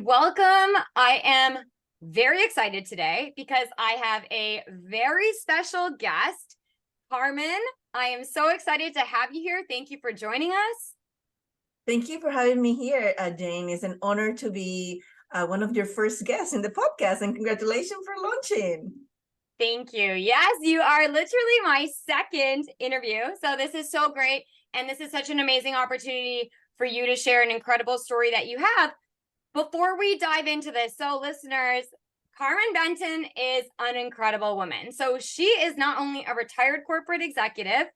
and welcome. I am very excited today because I have a very special guest, Carmen. I am so excited to have you here. Thank you for joining us. Thank you for having me here, Jane. It's an honor to be one of your first guests in the podcast, and congratulations for launching. Thank you. Yes, you are literally my second interview. So this is so great. And this is such an amazing opportunity for you to share an incredible story that you have. Before we dive into this, so listeners, Carmen Benton is an incredible woman. So she is not only a retired corporate executive,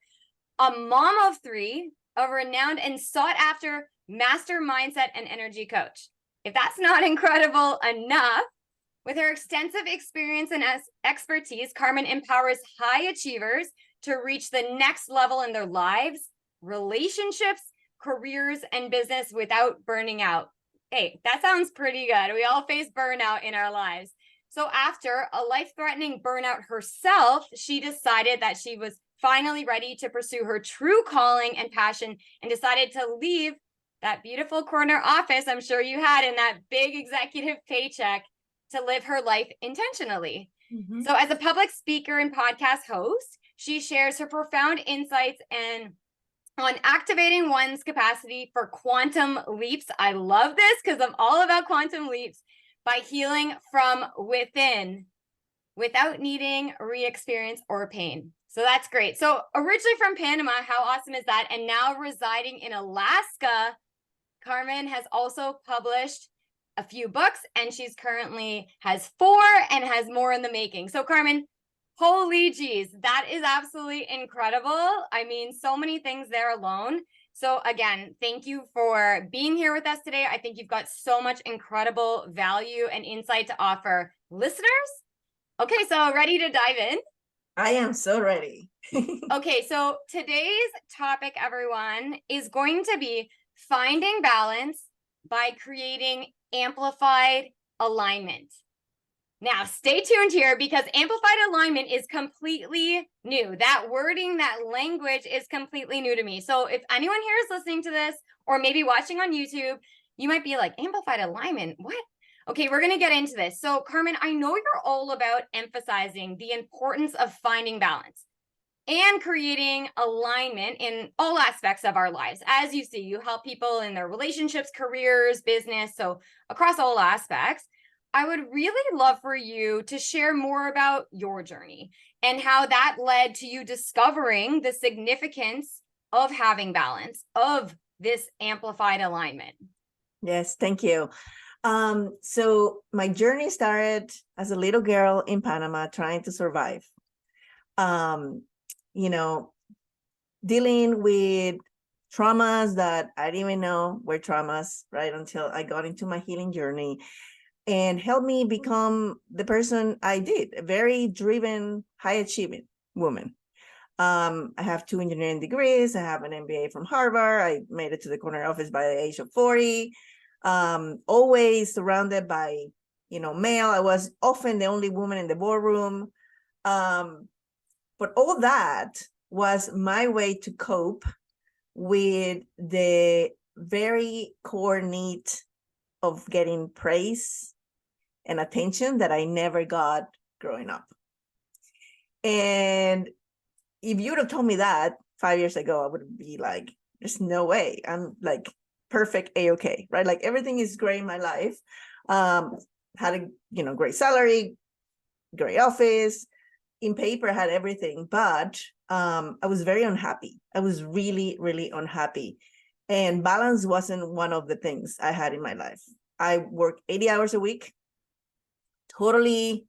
a mom of three, a renowned and sought after master mindset and energy coach. If that's not incredible enough, with her extensive experience and expertise, Carmen empowers high achievers to reach the next level in their lives, relationships, careers, and business without burning out. Hey, that sounds pretty good. We all face burnout in our lives. So after a life-threatening burnout herself, she decided that she was finally ready to pursue her true calling and passion and decided to leave that beautiful corner office I'm sure you had in that big executive paycheck to live her life intentionally. Mm-hmm. So as a public speaker and podcast host, she shares her profound insights and on activating one's capacity for quantum leaps. I love this because I'm all about quantum leaps by healing from within without needing re-experience or pain. So that's great. So originally from Panama, how awesome is that? And now residing in Alaska, Carmen has also published a few books, and she's currently has 4 and has more in the making. So Carmen, holy geez, that is absolutely incredible. I mean, so many things there alone. So again, thank you for being here with us today. I think you've got so much incredible value and insight to offer listeners. Okay, so ready to dive in? I am so ready. Okay, so today's topic, everyone, is going to be finding balance by creating amplified alignment. Now, stay tuned here because amplified alignment is completely new. That wording, that language is completely new to me. So if anyone here is listening to this or maybe watching on YouTube, you might be like, amplified alignment, what? Okay, we're going to get into this. So Carmen, I know you're all about emphasizing the importance of finding balance and creating alignment in all aspects of our lives. As you see, you help people in their relationships, careers, business, so across all aspects. I would really love for you to share more about your journey and how that led to you discovering the significance of having balance, of this amplified alignment. Yes, thank you. So my journey started as a little girl in Panama trying to survive. Dealing with traumas that I didn't even know were traumas, right? Until I got into my healing journey and helped me become the person I did, a very driven, high achieving woman. I have 2 engineering degrees. I have an MBA from Harvard. I made it to the corner office by the age of 40. Always surrounded by, male. I was often the only woman in the boardroom. But all that was my way to cope with the very core need of getting praise and attention that I never got growing up. And if you would have told me that 5 years ago, I would be like, there's no way. I'm like perfect A-okay, right? Like everything is great in my life. Had a, great salary, great office, in paper had everything, but I was very unhappy. I was really, really unhappy. And balance wasn't one of the things I had in my life. I worked 80 hours a week, totally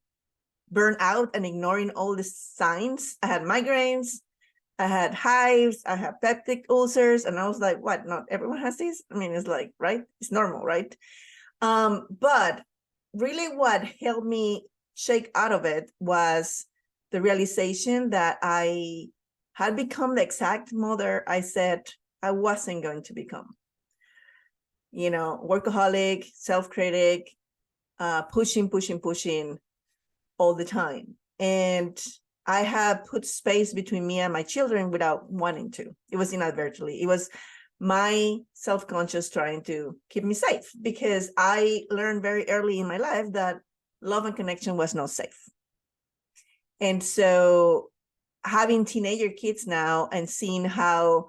burned out and ignoring all the signs. I had migraines, I had hives, I had peptic ulcers, and I was like, what? Not everyone has these? I mean, it's like, right? It's normal, right? But really what helped me shake out of it was the realization that I had become the exact mother I said I wasn't going to become. Workaholic, self-critic, pushing all the time. And I have put space between me and my children without wanting to. It was inadvertently. It was my self-conscious trying to keep me safe, because I learned very early in my life that love and connection was not safe. And so having teenager kids now and seeing how,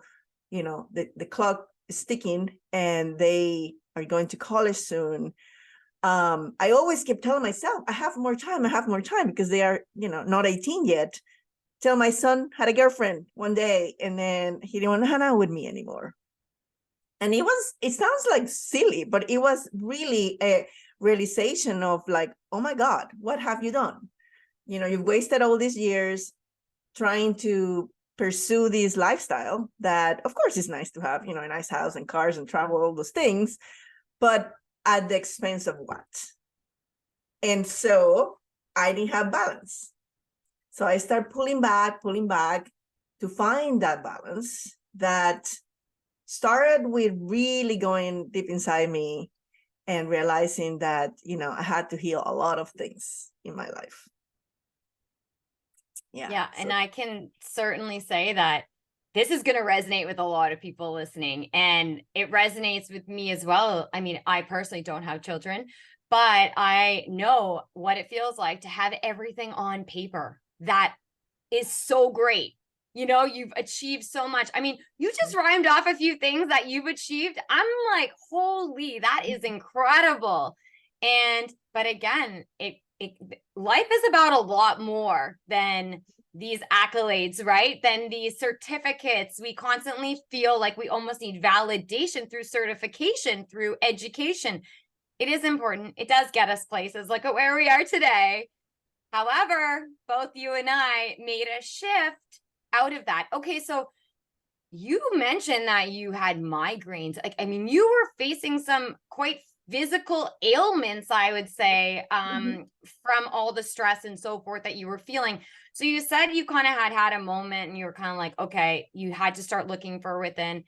the clock is ticking and they are going to college soon, I always kept telling myself, I have more time, because they are, not 18 yet. Till my son had a girlfriend one day, and then he didn't want to hang out with me anymore. And it sounds like silly, but it was really a realization of like, oh my God, what have you done? You've wasted all these years trying to pursue this lifestyle that, of course, is nice to have, a nice house and cars and travel, all those things, but at the expense of what? And so I didn't have balance. So I started pulling back to find that balance that started with really going deep inside me and realizing that, I had to heal a lot of things in my life. Yeah. And I can certainly say that this is going to resonate with a lot of people listening, and it resonates with me as well. I mean, I personally don't have children, but I know what it feels like to have everything on paper. That is so great. You've achieved so much. I mean, you just rhymed off a few things that you've achieved. I'm like, holy, that is incredible. But again, life is about a lot more than these accolades, right? Than these certificates. We constantly feel like we almost need validation through certification, through education. It is important. It does get us places. Look at where we are today. However, both you and I made a shift out of that. Okay, so you mentioned that you had migraines. You were facing some quite physical ailments, I would say, from all the stress and so forth that you were feeling. So you said you kind of had a moment and you were kind of like, okay, you had to start looking for within.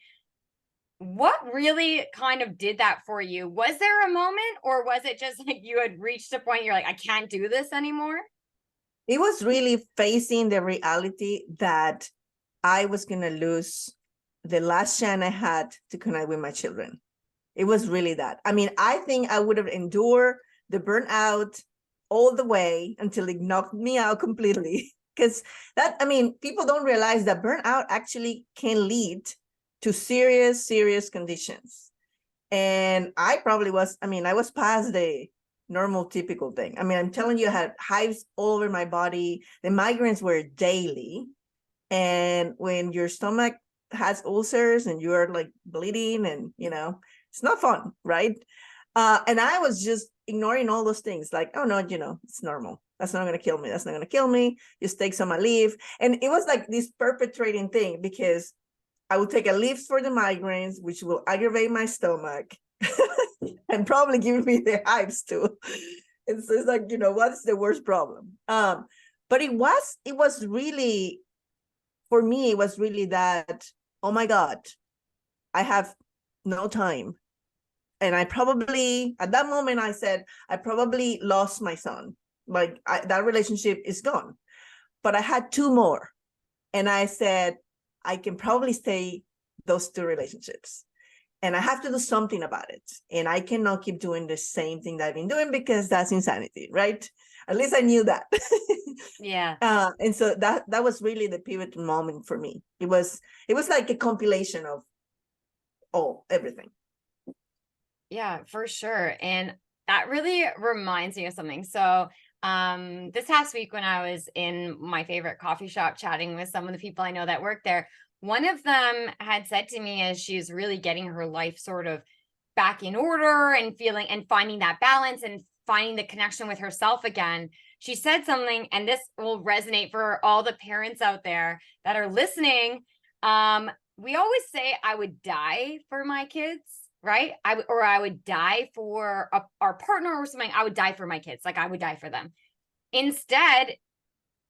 What really kind of did that for you? Was there a moment, or was it just like you had reached a point you're like, I can't do this anymore? It was really facing the reality that I was going to lose the last chance I had to connect with my children. It was really that. I mean, I think I would have endured the burnout all the way until it knocked me out completely. Because people don't realize that burnout actually can lead to serious, serious conditions. And I was past the normal, typical thing. I'm telling you, I had hives all over my body. The migraines were daily. And when your stomach has ulcers and you're like bleeding and, it's not fun, right? And I was just ignoring all those things like, oh, no, it's normal. That's not going to kill me. That's not going to kill me. Just take some leave. And it was like this perpetrating thing, because I would take a leave for the migraines, which will aggravate my stomach and probably give me the hives too. It's like, what's the worst problem? But it was really, for me, it was really that, oh my God, I have no time. And I probably, at that moment, I said, I probably lost my son. Like that relationship is gone. But I had two more. And I said, I can probably stay those two relationships. And I have to do something about it. And I cannot keep doing the same thing that I've been doing, because that's insanity, right? At least I knew that. Yeah. And so that was really the pivotal moment for me. It was like a compilation of everything. Yeah, for sure. And that really reminds me of something. So this past week when I was in my favorite coffee shop chatting with some of the people I know that work there, one of them had said to me, as she's really getting her life sort of back in order and feeling and finding that balance and finding the connection with herself again, she said something, and this will resonate for all the parents out there that are listening. We always say, I would die for my kids, right? I would die for our partner or something. I would die for my kids. Like I would die for them. Instead,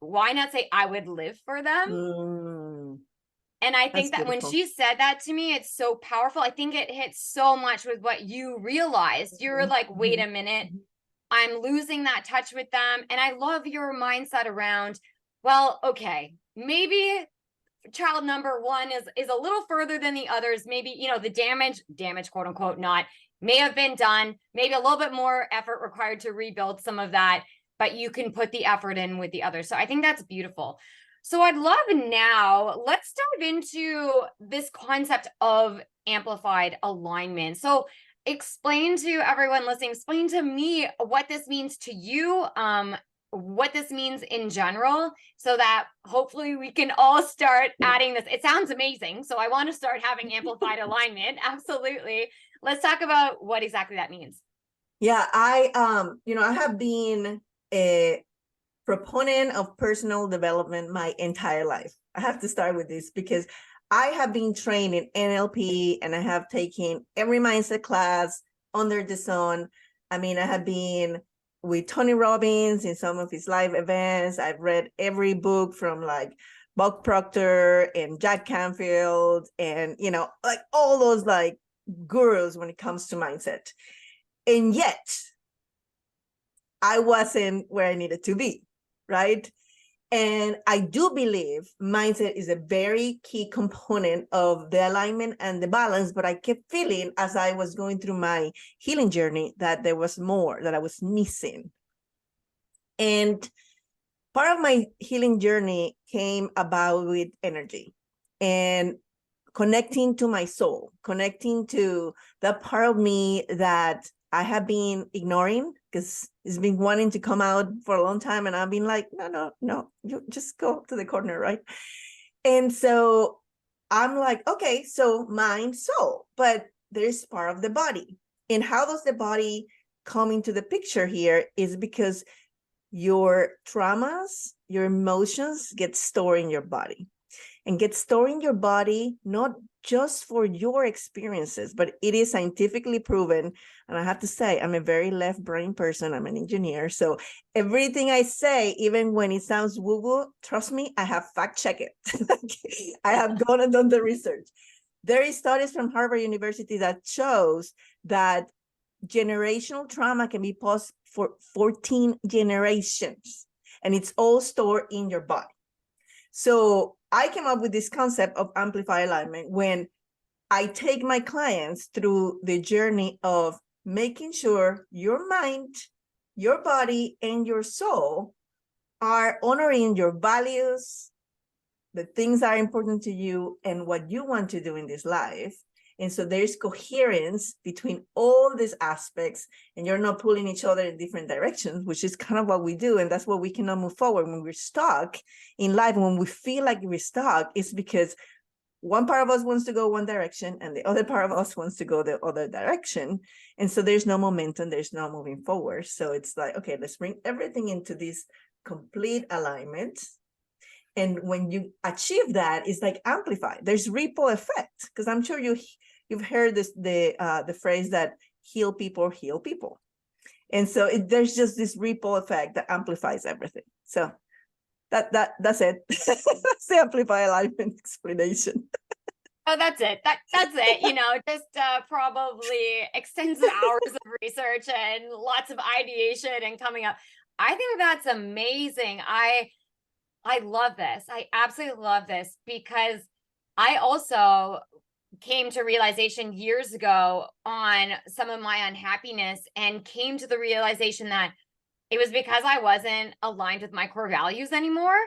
why not say I would live for them? And I think that when she said that to me, it's so powerful. I think it hits so much with what you realized. You're like, wait a minute, I'm losing that touch with them. And I love your mindset around, well, okay, maybe child number one is a little further than the others. Maybe, you know, the damage, quote unquote, not, may have been done, maybe a little bit more effort required to rebuild some of that, but you can put the effort in with the others. So I think that's beautiful. So I'd love now, let's dive into this concept of amplified alignment. So explain to everyone listening, explain to me what this means to you, what this means in general, so that hopefully we can all start adding this. It sounds amazing. So I want to start having amplified alignment. Absolutely. Let's talk about what exactly that means. Yeah, I have been a proponent of personal development my entire life. I have to start with this because I have been trained in NLP and I have taken every mindset class under the sun. I mean, I have been with Tony Robbins in some of his live events. I've read every book from like Bob Proctor and Jack Canfield and, like all those like gurus when it comes to mindset. And yet I wasn't where I needed to be, right? And I do believe mindset is a very key component of the alignment and the balance, but I kept feeling as I was going through my healing journey that there was more that I was missing. And part of my healing journey came about with energy and connecting to my soul, connecting to the part of me that I have been ignoring because it's been wanting to come out for a long time. And I've been like, no, you just go to the corner, right? And so I'm like, okay, so mind, soul, but there's part of the body. And how does the body come into the picture here is because your traumas, your emotions get stored in your body. And get stored in your body, not just for your experiences, but it is scientifically proven. And I have to say, I'm a very left brain person. I'm an engineer. So everything I say, even when it sounds woo-woo, trust me, I have fact-checked it. I have gone and done the research. There is studies from Harvard University that shows that generational trauma can be paused for 14 generations, and it's all stored in your body. So I came up with this concept of amplified alignment when I take my clients through the journey of making sure your mind, your body, and your soul are honoring your values, the things that are important to you, and what you want to do in this life. And so there's coherence between all these aspects, and you're not pulling each other in different directions, which is kind of what we do. And that's what we cannot move forward when we're stuck in life. When we feel like we're stuck, it's because one part of us wants to go one direction and the other part of us wants to go the other direction. And so there's no momentum, there's no moving forward. So it's like, okay, let's bring everything into this complete alignment. And when you achieve that, it's like amplified. There's ripple effect, because I'm sure you've heard this the phrase that heal people. And so there's just this ripple effect that amplifies everything. So that's it. That's the amplify alignment explanation. Oh, that's it. That's it. Just probably extensive hours of research and lots of ideation and coming up. I think that's amazing. I love this. I absolutely love this because I also came to realization years ago on some of my unhappiness and came to the realization that it was because I wasn't aligned with my core values anymore,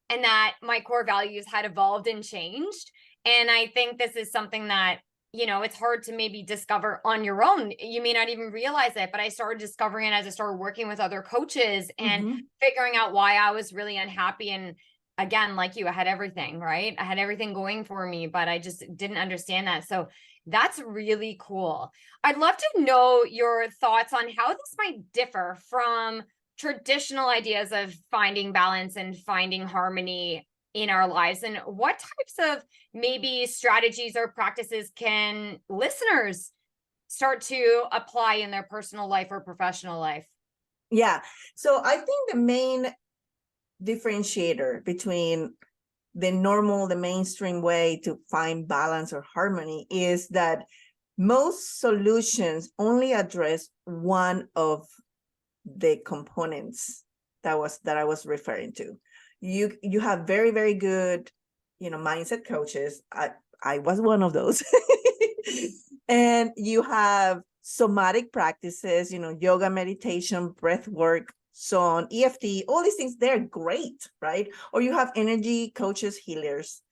and that my core values had evolved and changed. And I think this is something that, it's hard to maybe discover on your own. You may not even realize it, but I started discovering it as I started working with other coaches and figuring out why I was really unhappy. And again, like you, I had everything, right? I had everything going for me, but I just didn't understand that. So that's really cool. I'd love to know your thoughts on how this might differ from traditional ideas of finding balance and finding harmony in our lives, and what types of maybe strategies or practices can listeners start to apply in their personal life or professional life? Yeah. So I think the main differentiator between the mainstream way to find balance or harmony is that most solutions only address one of the components that I was referring to. You have very, very good mindset coaches. I was one of those. And you have somatic practices, yoga, meditation, breath work, so on, EFT, all these things, they're great, right? Or you have energy coaches, healers.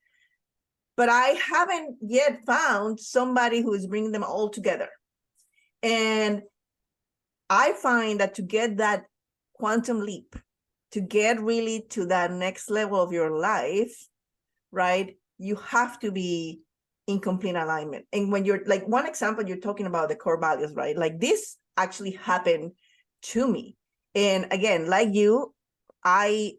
But I haven't yet found somebody who is bringing them all together. And I find that to get that quantum leap, to get really to that next level of your life, right, you have to be in complete alignment. And when you're like, one example, you're talking about the core values, right? Like this actually happened to me. And again, like you, I'm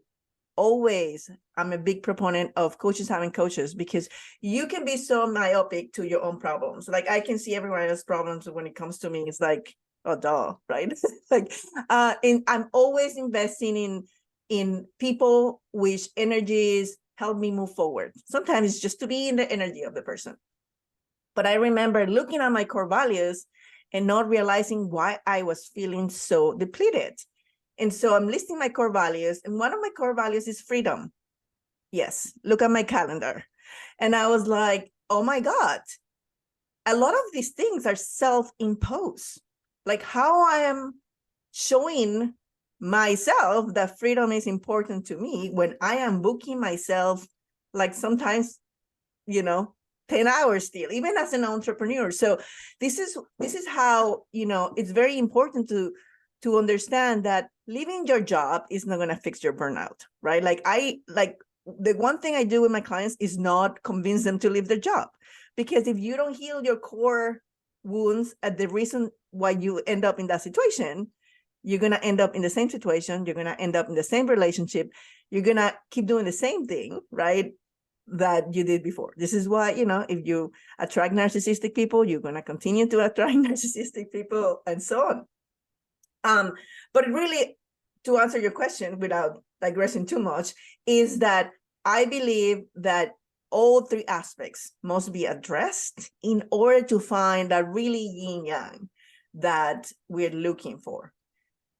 a big proponent of coaches having coaches, because you can be so myopic to your own problems. Like I can see everyone else's problems, when it comes to me, it's like, oh, duh, right? Like, and I'm always investing in people which energies help me move forward. Sometimes it's just to be in the energy of the person. But I remember looking at my core values and not realizing why I was feeling so depleted. And so I'm listing my core values, and one of my core values is freedom. Yes, look at my calendar. And I was like, oh my God, a lot of these things are self-imposed. Like how I am showing myself that freedom is important to me when I am booking myself, like sometimes, 10 hours still, even as an entrepreneur. So this is how, it's very important to understand that leaving your job is not going to fix your burnout, right? Like the one thing I do with my clients is not convince them to leave their job, because if you don't heal your core wounds at the reason why you end up in that situation, you're going to end up in the same situation. You're going to end up in the same relationship. You're going to keep doing the same thing, right, that you did before. This is why, if you attract narcissistic people, you're going to continue to attract narcissistic people, and so on. But really, to answer your question without digressing too much, is that I believe that all three aspects must be addressed in order to find that really yin yang that we're looking for.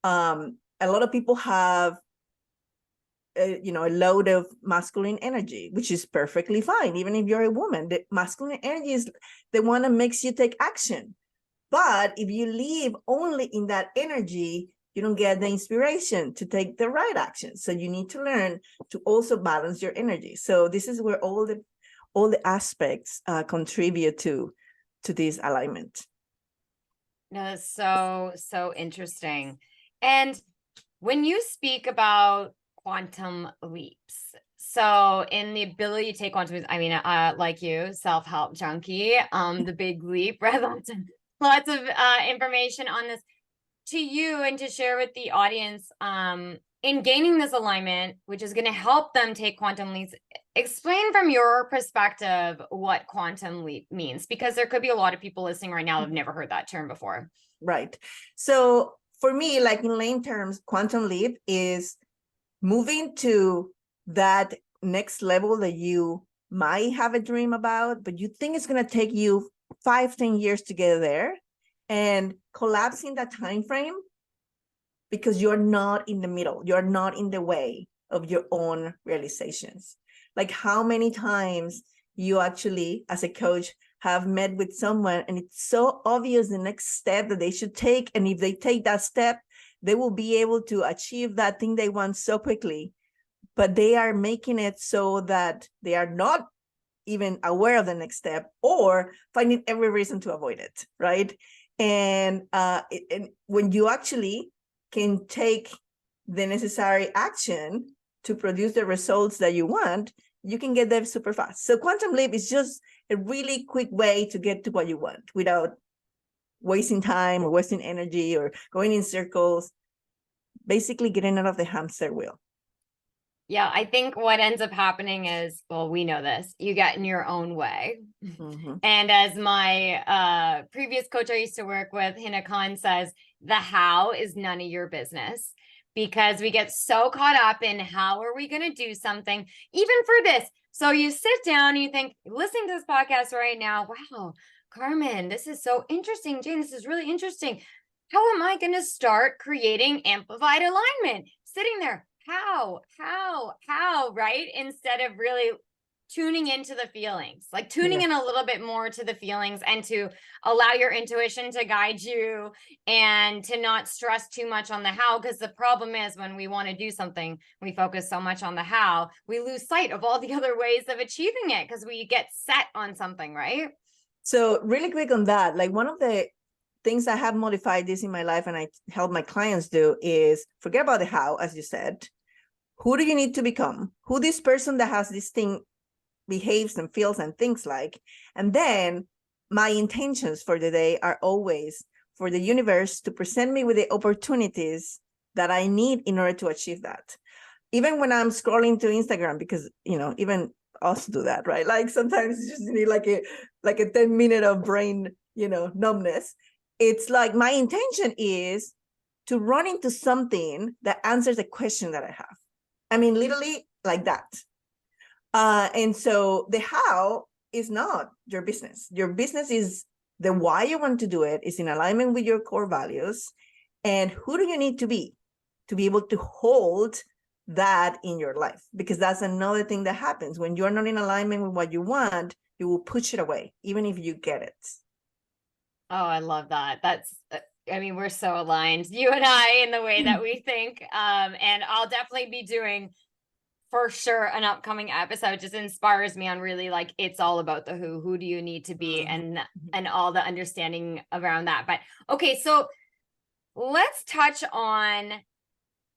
A lot of people have a load of masculine energy, which is perfectly fine. Even if you're a woman, the masculine energy is the one that makes you take action. But if you live only in that energy, you don't get the inspiration to take the right action. So you need to learn to also balance your energy. So this is where all the aspects contribute to this alignment. No, that's so interesting. And when you speak about quantum leaps, so in the ability to take quantum leaps, I mean, like you, self-help junkie, the big leap, right? Lots of information on this to you and to share with the audience, in gaining this alignment, which is going to help them take quantum leaps. Explain from your perspective what quantum leap means, because there could be a lot of people listening right now that have never heard that term before. Right. So for me, like in lay terms, quantum leap is moving to that next level that you might have a dream about, but you think it's going to take you 5-10 years to get there, and collapsing that time frame because you're not in the middle, you're not in the way of your own realizations. Like how many times you actually, as a coach, have met with someone and it's so obvious the next step that they should take, and if they take that step, they will be able to achieve that thing they want so quickly, but they are making it so that they are not even aware of the next step, or finding every reason to avoid it, right? And when you actually can take the necessary action to produce the results that you want, you can get there super fast. So quantum leap is just a really quick way to get to what you want without wasting time or wasting energy or going in circles, basically getting out of the hamster wheel. Yeah, I think what ends up happening is, well, we know this, you get in your own way. Mm-hmm. And as my previous coach I used to work with, Hina Khan, says, the how is none of your business, because we get so caught up in how are we going to do something, even for this. So you sit down and you think, listening to this podcast right now, wow, Carmen, this is so interesting. Jane, this is really interesting. How am I going to start creating amplified alignment? Sitting there, how, right? Instead of really tuning into the feelings, like tuning in a little bit more to the feelings, and to allow your intuition to guide you, and to not stress too much on the how. Because the problem is, when we want to do something, we focus so much on the how, we lose sight of all the other ways of achieving it, because we get set on something, right? So really quick on that, like one of the things I have modified this in my life and I help my clients do is forget about the how, as you said. Who do you need to become? Who this person that has this thing behaves and feels and thinks like? And then my intentions for the day are always for the universe to present me with the opportunities that I need in order to achieve that. Even when I'm scrolling to Instagram, because, you know, even us do that, right? Like sometimes you just need like a 10-minute of brain, you know, numbness. It's like my intention is to run into something that answers a question that I have. I mean, literally like that. And so the how is not your business. Your business is the why you want to do it, is in alignment with your core values. And who do you need to be able to hold that in your life? Because that's another thing that happens when you're not in alignment with what you want, you will push it away, even if you get it. Oh, I love that. I mean, we're so aligned, you and I, in the way that we think. And I'll definitely be doing, for sure, an upcoming episode. Just inspires me on really, like, it's all about the who do you need to be, and all the understanding around that. But okay, so let's touch on,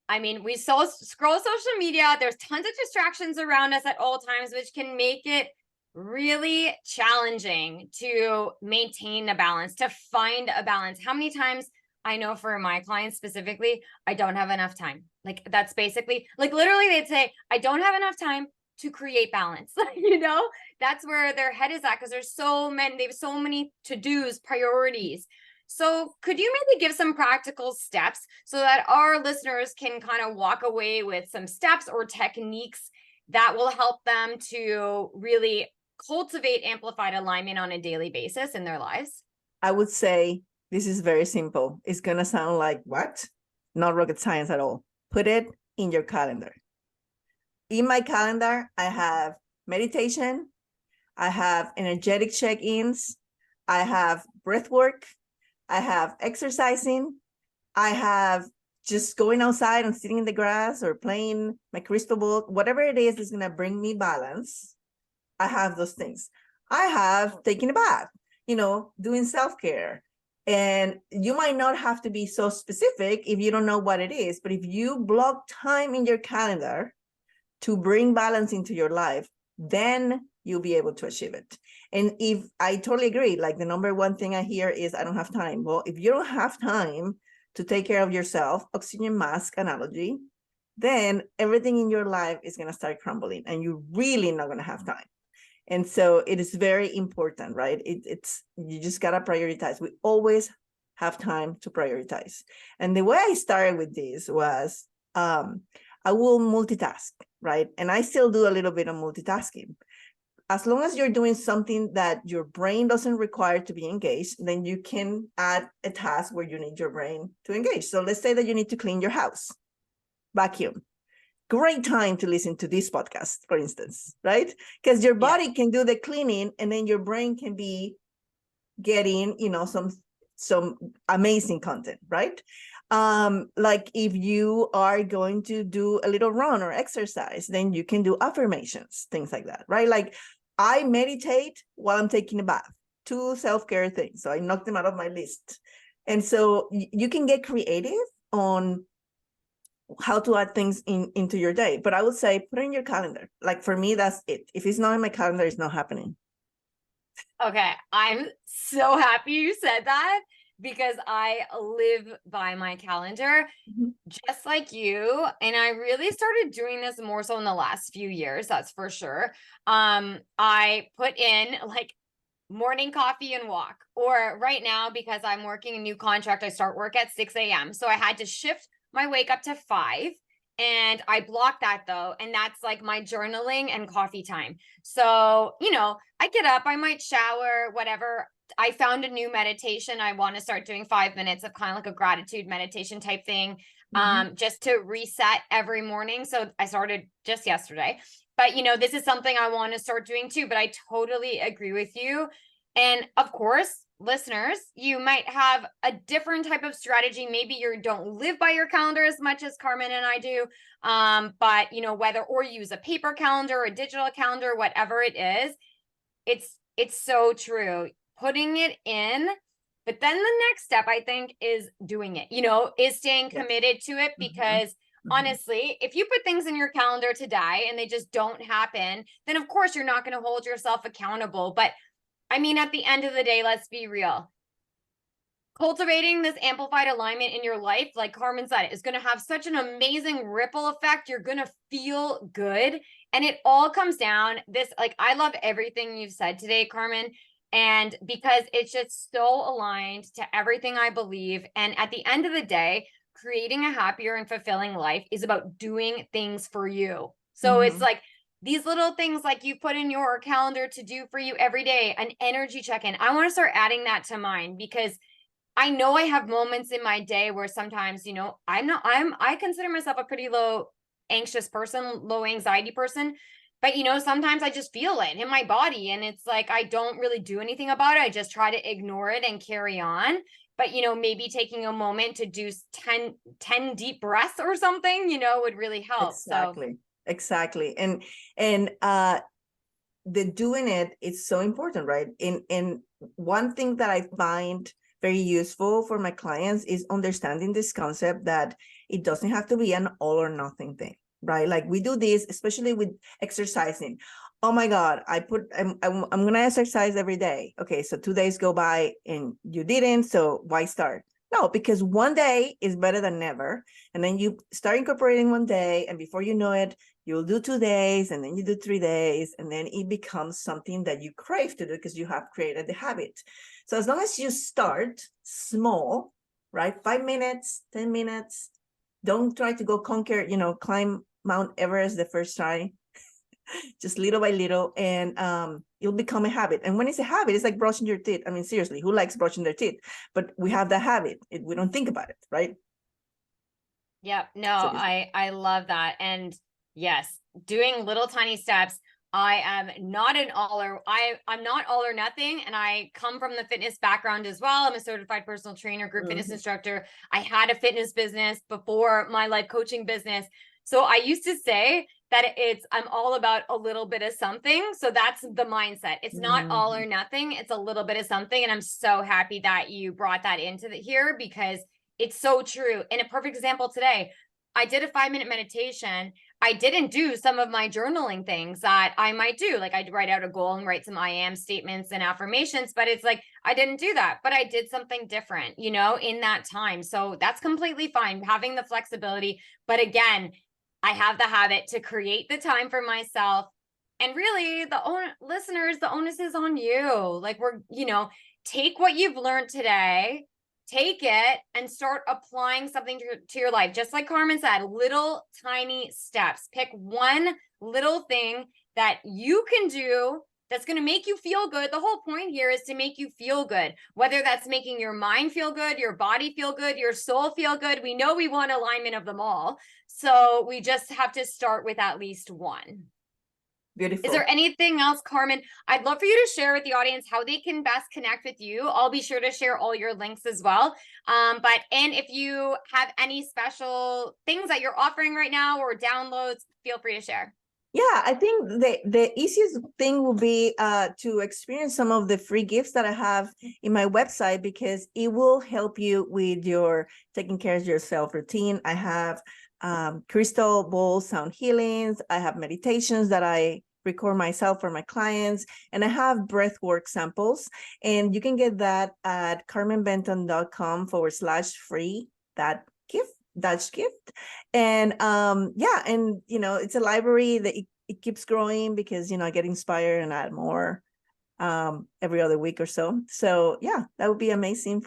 I mean, we scroll social media. There's tons of distractions around us at all times, which can make it really challenging to maintain a balance, to find a balance. How many times, I know for my clients specifically, I don't have enough time. Like, that's basically, like, literally they'd say, I don't have enough time to create balance. You know, that's where their head is at, because there's so many, they have so many to-dos, priorities. So could you maybe give some practical steps so that our listeners can kind of walk away with some steps or techniques that will help them to really cultivate amplified alignment on a daily basis in their lives? I would say this is very simple. It's going to sound like what? Not rocket science at all. Put it in your calendar. In my calendar, I have meditation, I have energetic check-ins, I have breath work, I have exercising, I have just going outside and sitting in the grass or playing my crystal ball, whatever it is that's going to bring me balance. I have those things. I have taken a bath, you know, doing self-care. And you might not have to be so specific if you don't know what it is, but if you block time in your calendar to bring balance into your life, then you'll be able to achieve it. And if I totally agree, like the number one thing I hear is I don't have time. Well, if you don't have time to take care of yourself, oxygen mask analogy, then everything in your life is going to start crumbling and you're really not going to have time. And so it is very important, right? It's you just got to prioritize. We always have time to prioritize. And the way I started with this was I will multitask, right? And I still do a little bit of multitasking. As long as you're doing something that your brain doesn't require to be engaged, then you can add a task where you need your brain to engage. So let's say that you need to clean your house, vacuum. Great time to listen to this podcast, for instance, right? Because your body can do the cleaning and then your brain can be getting, you know, some amazing content, right? Like if you are going to do a little run or exercise, then you can do affirmations, things like that, right? Like I meditate while I'm taking a bath, 2 self-care things. So I knocked them out of my list. And so you can get creative on how to add things into your day. But I would say put it in your calendar. Like for me, that's it. If it's not in my calendar, it's not happening. Okay, I'm so happy you said that, because I live by my calendar, just like you. And I really started doing this more so in the last few years, that's for sure. I put in like morning coffee and walk, or right now, because I'm working a new contract, I start work at 6 a.m. So I had to shift my wake up to 5. And I block that though. And that's like my journaling and coffee time. So, you know, I get up, I might shower, whatever. I found a new meditation. I want to start doing 5 minutes of kind of like a gratitude meditation type thing, just to reset every morning. So I started just yesterday. But, you know, this is something I want to start doing too, but I totally agree with you. And of course, listeners, you might have a different type of strategy. Maybe you don't live by your calendar as much as Carmen and I do. But you know, whether or use a paper calendar, a digital calendar, whatever it is, it's so true. Putting it in, but then the next step, I think, is doing it, you know, is staying Yes. committed to it, because honestly, if you put things in your calendar to die and they just don't happen, then of course you're not going to hold yourself accountable. But I mean, at the end of the day, let's be real. Cultivating this amplified alignment in your life, like Carmen said, is going to have such an amazing ripple effect. You're going to feel good. And it all comes down this, like, I love everything you've said today, Carmen. And because it's just so aligned to everything I believe. And at the end of the day, creating a happier and fulfilling life is about doing things for you. So it's like these little things like you put in your calendar to do for you every day, an energy check-in. I want to start adding that to mine, because I know I have moments in my day where sometimes, you know, I consider myself a pretty low anxious person, low anxiety person. But, you know, sometimes I just feel it in my body, and it's like, I don't really do anything about it. I just try to ignore it and carry on. But, you know, maybe taking a moment to do 10 deep breaths or something, you know, would really help. Exactly. Exactly. And the doing it is so important, right? And one thing that I find very useful for my clients is understanding this concept that it doesn't have to be an all or nothing thing, right? Like we do this, especially with exercising. Oh my God, I'm gonna exercise every day. Okay, so 2 days go by and you didn't, so why start? No, because one day is better than never. And then you start incorporating one day, and before you know it, you'll do 2 days, and then you do 3 days, and then it becomes something that you crave to do because you have created the habit. So as long as you start small, right? 5 minutes, 10 minutes, don't try to go conquer, you know, climb Mount Everest the first try, just little by little, and it'll become a habit. And when it's a habit, it's like brushing your teeth. I mean, seriously, who likes brushing their teeth? But we have that habit. We don't think about it, right? Yep. No, So I love that. And yes, doing little tiny steps. I am not an all or I'm not all or nothing. And I come from the fitness background as well. I'm a certified personal trainer, group fitness instructor. I had a fitness business before my life coaching business. So I used to say that I'm all about a little bit of something. So that's the mindset. It's not all or nothing. It's a little bit of something. And I'm so happy that you brought that into here, because it's so true. And a perfect example today, I did a 5-minute meditation. I didn't do some of my journaling things that I might do. Like I'd write out a goal and write some I am statements and affirmations, but it's like, I didn't do that, but I did something different, you know, in that time. So that's completely fine, having the flexibility. But again, I have the habit to create the time for myself. And really, listeners, the onus is on you. Like you know, take what you've learned today, take it and start applying something to your life. Just like Carmen said, little tiny steps. Pick one little thing that you can do that's going to make you feel good. The whole point here is to make you feel good, whether that's making your mind feel good, your body feel good, your soul feel good. We know we want alignment of them all. So we just have to start with at least one. beautiful. Is there anything else, Carmen? I'd love for you to share with the audience how they can best connect with you. I'll be sure to share all your links as well. And if you have any special things that you're offering right now or downloads, feel free to share. Yeah, I think the easiest thing will be to experience some of the free gifts that I have in my website, because it will help you with your taking care of yourself routine. I have crystal bowl sound healings. I have meditations that I record myself for my clients, and I have breath work samples, and you can get that at carmenbenton.com/free that gift. Dutch gift. And yeah, and you know, it's a library that it keeps growing, because you know, I get inspired and add more every other week or so. So yeah, that would be amazing.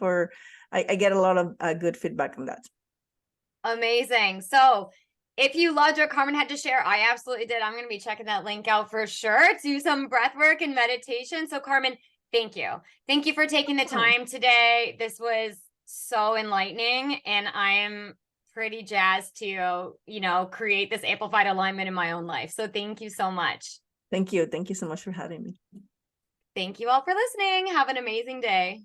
I get a lot of good feedback on that. Amazing. So if you loved what Carmen had to share, I absolutely did. I'm going to be checking that link out for sure. Do some breath work and meditation. So Carmen, thank you. Thank you for taking the time today. This was so enlightening, and I am pretty jazzed to, create this amplified alignment in my own life. So thank you so much. Thank you. Thank you so much for having me. Thank you all for listening. Have an amazing day.